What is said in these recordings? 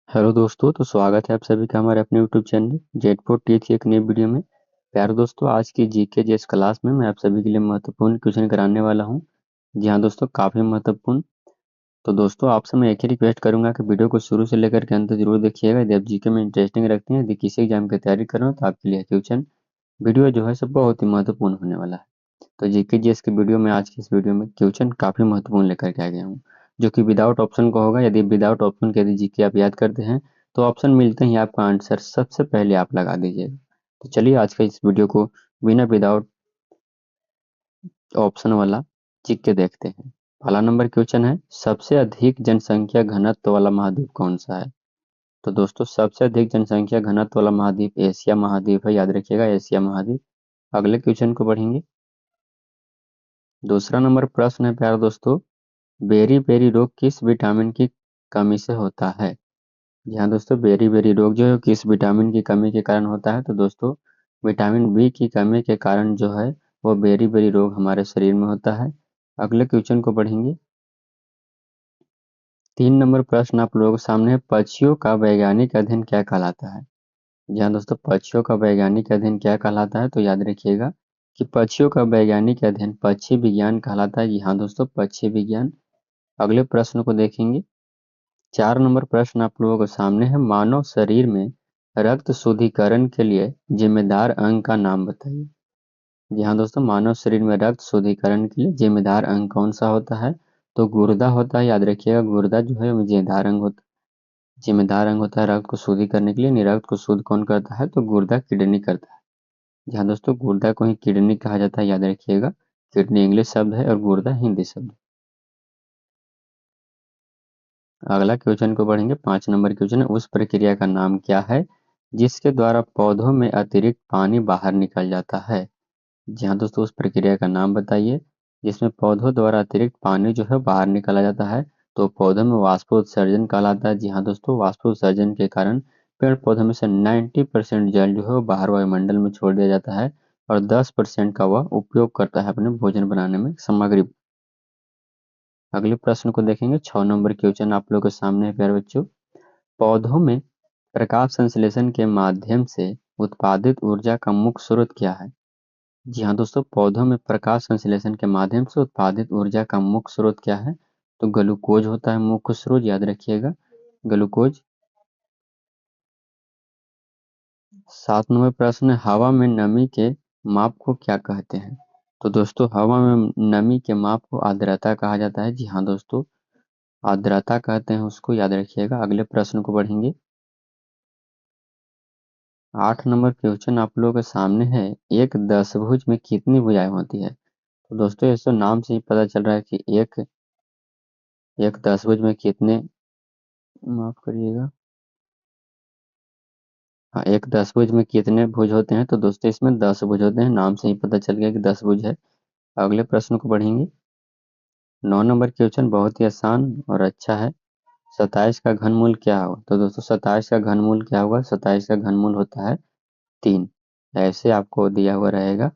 Hello दोस्तों, तो स्वागत है आप सभी का हमारे अपने YouTube channel Z four T की एक नई वीडियो में। प्यारे दोस्तों, आज की जीके जेस क्लास में मैं आप सभी के लिए महत्वपूर्ण क्वेश्चन कराने वाला हूं। जी हाँ दोस्तों, काफ़ी महत्वपूर्ण। तो दोस्तों, आपसे मैं एक ही रिक्वेस्ट करूंगा कि वीडियो को शुरू से लेकर के अंत तक जरूर देखिएगा। यदि आप जीके में इंटरेस्टिंग रखते हैं, यदि किसी एग्जाम की तैयारी कर रहे हो तो आपके लिए क्वेश्चन वीडियो जो है सब बहुत ही महत्वपूर्ण होने वाला है। तो जीके जीएस की वीडियो में आज की इस वीडियो में क्वेश्चन काफ़ी महत्वपूर्ण लेकर के आ गया हूँ, जो कि विदाउट ऑप्शन का होगा। यदि विदाउट ऑप्शन के यदि जीके आप याद करते हैं तो ऑप्शन मिलते ही आपका आंसर सबसे पहले आप लगा दीजिएगा। तो चलिए आज का इस वीडियो को बिना विदाउट ऑप्शन वाला जीके देखते हैं। पहला नंबर क्वेश्चन है, सबसे अधिक जनसंख्या घनत्व वाला महाद्वीप कौन सा है? तो दोस्तों, सबसे अधिक जनसंख्या घनत्व वाला महाद्वीप एशिया महाद्वीप है, याद रखिएगा एशिया महाद्वीप। अगले क्वेश्चन को बढ़ेंगे। दूसरा नंबर प्रश्न है प्यारे दोस्तों, बेरी बेरी रोग किस विटामिन की कमी से होता है? जी हाँ दोस्तों, बेरी बेरी रोग जो है किस विटामिन की कमी के कारण होता है? तो दोस्तों, विटामिन बी की कमी के कारण जो है वो बेरी बेरी रोग हमारे शरीर में होता है। अगले क्वेश्चन को पढ़ेंगे। 3 नंबर प्रश्न आप लोगों के सामने है, पक्षियों का वैज्ञानिक अध्ययन क्या कहलाता है? जी हाँ दोस्तों, पक्षियों का वैज्ञानिक अध्ययन क्या कहलाता है? तो याद रखिएगा कि पक्षियों का वैज्ञानिक अध्ययन पक्षी विज्ञान कहलाता है। जी हाँ दोस्तों, पक्षी विज्ञान। अगले प्रश्न को देखेंगे। 4 नंबर प्रश्न आप लोगों के सामने है, मानव शरीर में रक्त शुद्धिकरण के लिए जिम्मेदार अंग का नाम बताइए। जी हाँ दोस्तों, मानव शरीर में रक्त शुद्धिकरण के लिए जिम्मेदार अंग कौन सा होता है? तो गुर्दा होता है, याद रखिएगा गुर्दा जो है वो जिम्मेदार अंग होता है रक्त को शुद्धि करने के लिए। रक्त को शुद्ध कौन करता है? तो गुर्दा किडनी करता है। जी हाँ दोस्तों, गुर्दा को ही किडनी कहा जाता है, याद रखिएगा। किडनी इंग्लिश शब्द है और गुर्दा हिंदी शब्द। अगला क्वेश्चन को बढ़ेंगे। 5 नंबर क्वेश्चन है, उस प्रक्रिया का नाम क्या है जिसके द्वारा पौधों में अतिरिक्त पानी बाहर निकल जाता है? जी हाँ दोस्तों, उस प्रक्रिया का नाम बताइए जिसमें पौधों द्वारा अतिरिक्त पानी जो है बाहर निकाला जाता है। तो पौधों में वाष्पोत्सर्जन कहलाता है। जी हाँ दोस्तों, वाष्पोत्सर्जन के कारण पेड़ पौधों में से 90% जल जो है वो बाहर वायुमंडल में छोड़ दिया जाता है और 10% का वह उपयोग करता है अपने भोजन बनाने में सामग्री। अगले प्रश्न को देखेंगे। 6 नंबर क्वेश्चन आप लोगों के सामने है प्यारे बच्चों, पौधों में प्रकाश संश्लेषण के माध्यम से उत्पादित ऊर्जा का मुख्य स्रोत क्या है? जी हाँ दोस्तों, पौधों में प्रकाश संश्लेषण के माध्यम से उत्पादित ऊर्जा का मुख्य स्रोत क्या है? तो ग्लूकोज होता है मुख्य स्रोत, याद रखिएगा ग्लूकोज। 7 नंबर प्रश्न है, हवा में नमी के माप को क्या कहते हैं? तो दोस्तों, हवा में नमी के माप को आर्द्रता कहा जाता है। जी हाँ दोस्तों, आर्द्रता कहते हैं उसको, याद रखिएगा। अगले प्रश्न को बढ़ेंगे। 8 नंबर क्वेश्चन आप लोगों के सामने है, एक दशभुज में कितनी भुजाएं होती है? तो दोस्तों, इसको नाम से ही पता चल रहा है कि एक एक दशभुज में कितने, माफ करिएगा, हाँ, एक दशभुज में कितने भुज होते हैं? तो दोस्तों, इसमें 10 भुज होते हैं, नाम से ही पता चल गया कि 10 भुज है। अगले प्रश्न को बढ़ेंगे। 9 नंबर क्वेश्चन बहुत ही आसान और अच्छा है, 27 का घनमूल क्या होगा? तो दोस्तों, 27 का घनमूल क्या होगा? 27 का घनमूल होता है 3। ऐसे आपको दिया हुआ रहेगा,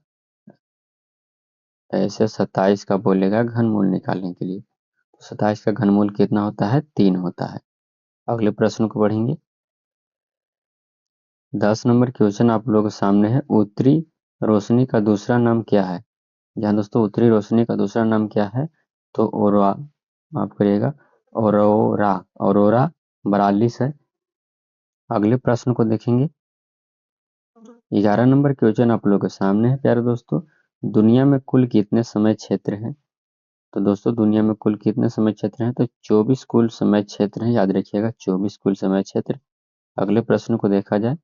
ऐसे 27 का बोलेगा घनमूल निकालने के लिए। तो 27 का घनमूल कितना होता है? 3 होता है। अगले प्रश्न को बढ़ेंगे। 10 नंबर क्वेश्चन आप लोगों के सामने है, उत्तरी रोशनी का दूसरा नाम क्या है? जहाँ दोस्तों, उत्तरी रोशनी का दूसरा नाम क्या है? तो ओरा, माफ करिएगा, औरोरा, औरोरा बोरालिस है। अगले प्रश्न को देखेंगे। 11 नंबर क्वेश्चन आप लोगों के सामने है प्यारे दोस्तों, दुनिया में कुल कितने समय क्षेत्र हैं? तो दोस्तों, दुनिया में कुल कितने समय क्षेत्र हैं? तो 24 कुल समय क्षेत्र हैं, याद रखिएगा 24 कुल समय क्षेत्र। अगले प्रश्न को देखा जाए।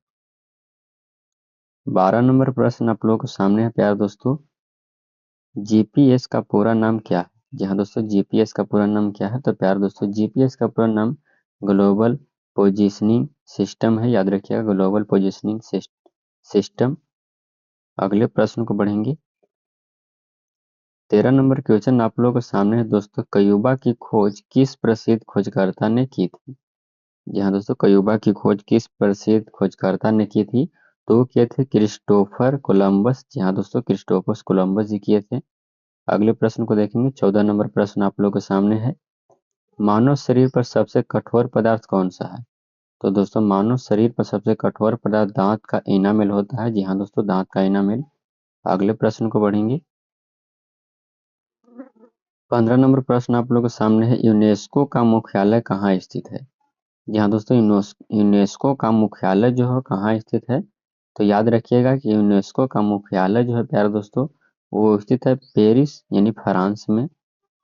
12 नंबर प्रश्न आप लोगों के सामने है प्यारे दोस्तों, जीपीएस का पूरा नाम क्या है? जी हाँ दोस्तों, जीपीएस का पूरा नाम क्या है? तो प्यारे दोस्तों, जीपीएस का पूरा नाम ग्लोबल पोजिशनिंग सिस्टम है, याद रखिएगा ग्लोबल पोजिशनिंग सिस्टम। अगले प्रश्न को बढ़ेंगे। 13 नंबर क्वेश्चन आप लोगों के सामने है दोस्तों, क्यूबा की खोज किस प्रसिद्ध खोजकर्ता ने की थी? जी हाँ दोस्तों, क्यूबा की खोज किस प्रसिद्ध खोजकर्ता ने की थी? तो वो किए थे क्रिस्टोफर कोलंबस। जी हाँ दोस्तों, क्रिस्टोफर कोलंबस जी किए थे। अगले प्रश्न को देखेंगे। 14 नंबर प्रश्न आप लोगों के सामने है, मानव शरीर पर सबसे कठोर पदार्थ कौन सा है? तो दोस्तों मानव शरीर पर सबसे कठोर पदार्थ दांत का इनामेल होता है। जी हाँ दोस्तों, दांत का इनामेल। अगले प्रश्न को बढ़ेंगे। 15 नंबर प्रश्न आप लोगों के सामने है, यूनेस्को का मुख्यालय कहाँ स्थित है? जी हाँ दोस्तों, यूनेस्को का मुख्यालय जो है कहाँ स्थित है? तो याद रखिएगा कि यूनेस्को का मुख्यालय जो है प्यारे दोस्तों, वो स्थित है पेरिस यानी फ्रांस में।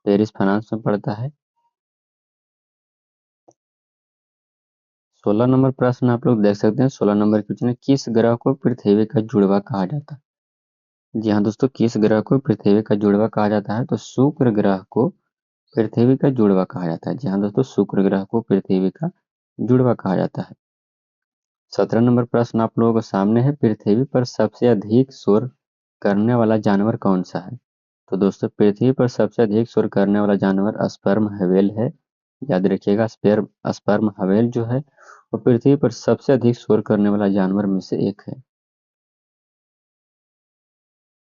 पेरिस फ्रांस में पड़ता है। 16 नंबर प्रश्न आप लोग देख सकते हैं। 16 नंबर क्वेश्चन है, किस ग्रह को पृथ्वी का जुड़वा कहा जाता है? जी हाँ दोस्तों, किस ग्रह को पृथ्वी का जुड़वा कहा जाता है? तो शुक्र ग्रह को पृथ्वी का जुड़वा कहा जाता है। जी हाँ दोस्तों, शुक्र ग्रह को पृथ्वी का जुड़वा कहा जाता है। 17 नंबर प्रश्न आप लोगों के सामने है, पृथ्वी पर सबसे अधिक शोर करने वाला जानवर कौन सा है? तो दोस्तों पृथ्वी पर सबसे अधिक शोर करने वाला जानवर स्पर्म व्हेल है। याद रखिएगा, स्पर्म व्हेल जो है वो पृथ्वी पर सबसे अधिक शोर करने वाला जानवर में से एक है।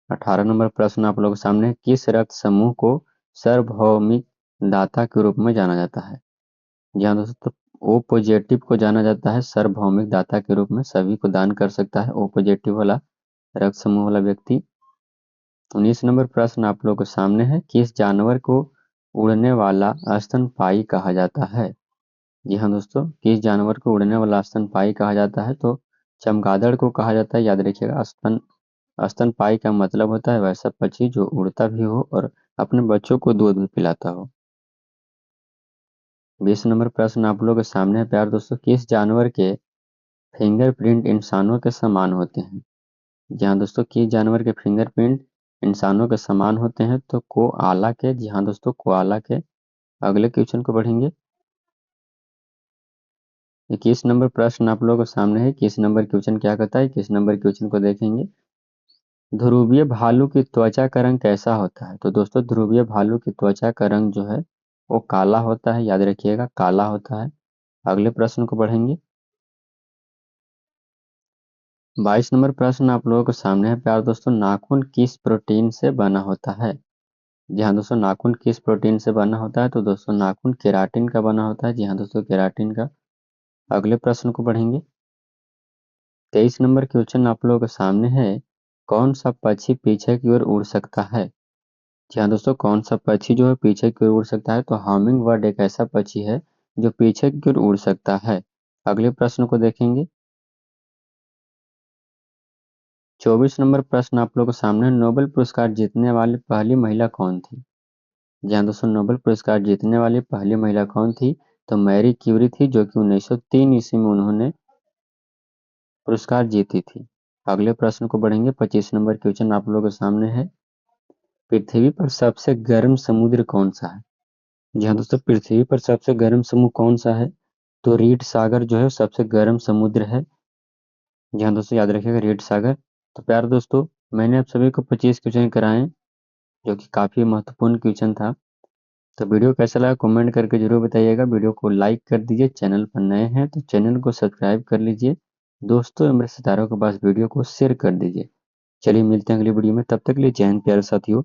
18 नंबर प्रश्न आप लोगों के सामने है, किस रक्त समूह को सार्वभौमिक दाता के रूप में जाना जाता है? जी हाँ दोस्तों, तो ओ पॉजिटिव को जाना जाता है सार्वभौमिक दाता के रूप में। सभी को दान कर सकता है ओ पॉजिटिव वाला रक्त समूह वाला व्यक्ति। 19 नंबर प्रश्न आप लोगों के सामने है, किस जानवर को उड़ने वाला स्तनपायी कहा जाता है? जी हाँ दोस्तों, किस जानवर को उड़ने वाला स्तनपायी कहा जाता है? तो चमगादड़ को कहा जाता है। याद रखिएगा, स्तनपायी का मतलब होता है वैसा पक्षी जो उड़ता भी हो और अपने बच्चों को दूध भी पिलाता हो। 20 नंबर प्रश्न आप लोगों के सामने है प्यारे दोस्तों, किस जानवर के फिंगरप्रिंट इंसानों के समान होते हैं? जी हाँ दोस्तों, किस जानवर के फिंगरप्रिंट इंसानों के समान होते हैं? तो कोआला के। जी हाँ दोस्तों, कोआला के। अगले क्वेश्चन को बढ़ेंगे। 21 नंबर प्रश्न आप लोगों के सामने है। 21 नंबर क्वेश्चन क्या कहता है? 21 नंबर क्वेश्चन को देखेंगे। ध्रुवीय भालू की त्वचा का रंग कैसा होता है? तो दोस्तों ध्रुवीय भालू की त्वचा का रंग जो है वो काला होता है। याद रखिएगा, काला होता है। अगले प्रश्न को बढ़ेंगे। 22 नंबर प्रश्न आप लोगों के सामने है प्यारे दोस्तों, नाखून किस प्रोटीन से बना होता है? जी हाँ दोस्तों, नाखून किस प्रोटीन से बना होता है? तो दोस्तों नाखून केराटिन का बना होता है। जी हाँ दोस्तों, केराटिन का। अगले प्रश्न को बढ़ेंगे। 23 नंबर क्वेश्चन आप लोगों के सामने है, कौन सा पक्षी पीछे की ओर उड़ सकता है? जी हाँ दोस्तों, कौन सा पक्षी जो है पीछे की ओर उड़ सकता है? तो हमिंग बर्ड एक ऐसा पक्षी है जो पीछे की ओर उड़ सकता है। अगले प्रश्न को देखेंगे। 24 नंबर प्रश्न आप लोगों के सामने, नोबेल पुरस्कार जीतने वाली पहली महिला कौन थी? जी हाँ दोस्तों, नोबेल पुरस्कार जीतने वाली पहली महिला कौन थी? तो मैरी क्यूरी थी, जो कि 1903 ईस्वी में उन्होंने पुरस्कार जीती थी। अगले प्रश्न को बढ़ेंगे। 25 नंबर क्वेश्चन आप लोगों के सामने है, पृथ्वी पर सबसे गर्म समुद्र कौन सा है? जी हाँ दोस्तों, पृथ्वी पर सबसे गर्म समुद्र कौन सा है? तो रीड सागर जो है सबसे गर्म समुद्र है। जी हाँ दोस्तों, याद रखिएगा, रीड सागर। तो प्यारे दोस्तों, मैंने आप सभी को 25 क्वेश्चन कराए, जो कि काफ़ी महत्वपूर्ण क्वेश्चन था। तो वीडियो कैसा लगा कमेंट करके जरूर बताइएगा। वीडियो को लाइक कर दीजिए। चैनल पर नए हैं तो चैनल को सब्सक्राइब कर लीजिए। दोस्तों एवं रिश्तेदारों के पास वीडियो को शेयर कर दीजिए। चलिए मिलते हैं अगली वीडियो में, तब तक के लिए जय हिंद प्यारे साथियों।